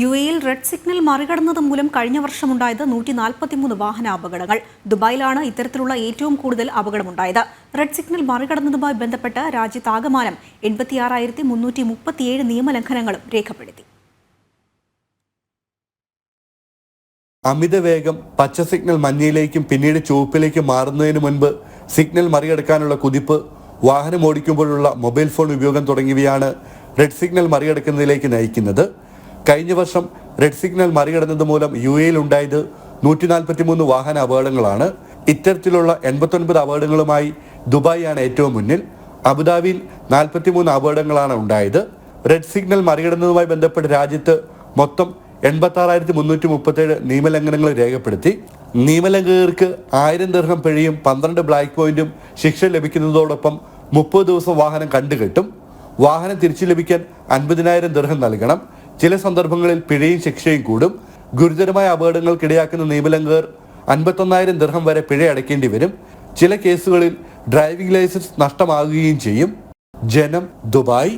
യുഎഇയിൽ red signal മറികടന്നത് മൂലം കഴിഞ്ഞ വർഷമുണ്ടായത് 143 വാഹന അപകടങ്ങൾ. ദുബായിലാണ് ഇത്തരത്തിലുള്ള ഏറ്റവും കൂടുതൽ അപകടമുണ്ടായത്. റെഡ് സിഗ്നൽ മറികടന്നതുമായി ബന്ധപ്പെട്ട് രാജ്യത്താകമാനം 86,337 നിയമലംഘനങ്ങളും രേഖപ്പെടുത്തി. അമിതവേഗം, പച്ച സിഗ്നൽ മഞ്ഞയിലേക്കും പിന്നീട് ചുവപ്പിലേക്കും മാറുന്നതിന് മുൻപ് സിഗ്നൽ മറികടക്കാനുള്ള കുതിപ്പ്, വാഹനം ഓടിക്കുമ്പോഴുള്ള മൊബൈൽ ഫോൺ ഉപയോഗം തുടങ്ങിയവയാണ് റെഡ് സിഗ്നൽ മറികടക്കുന്നതിലേക്ക് നയിക്കുന്നത്. കഴിഞ്ഞ വർഷം റെഡ് സിഗ്നൽ മറികടന്നത് മൂലം യുഎഇയിൽ ഉണ്ടായത് 143 വാഹന അപകടങ്ങളാണ്. ഇത്തരത്തിലുള്ള 89 അപകടങ്ങളുമായി ദുബായിയാണ് ഏറ്റവും മുന്നിൽ. അബുദാബിയിൽ 43 അപകടങ്ങളാണ് ഉണ്ടായത്. റെഡ് സിഗ്നൽ മറികടന്നതുമായി ബന്ധപ്പെട്ട് രാജ്യത്ത് മൊത്തം 86,337 നിയമലംഘനങ്ങൾ രേഖപ്പെടുത്തി. നിയമലംഘകർക്ക് 1000 ദിർഹം പിഴയും 12 ബ്ലാക്ക് പോയിന്റും ശിക്ഷ ലഭിക്കുന്നതോടൊപ്പം 30 ദിവസം വാഹനം കണ്ടുകെട്ടും. വാഹനം തിരിച്ചു ലഭിക്കാൻ 50,000 ദിർഹം നൽകണം. ചില സന്ദർഭങ്ങളിൽ പിഴയും ശിക്ഷയും കൂടും. ഗുരുതരമായ അപകടങ്ങൾക്കിടയാക്കുന്ന നിയമലംഘകർ 51,000 ദിർഹം വരെ പിഴ അടയ്ക്കേണ്ടി വരും. ചില കേസുകളിൽ ഡ്രൈവിംഗ് ലൈസൻസ് നഷ്ടമാകുകയും ചെയ്യും. ജനം, ദുബായ്.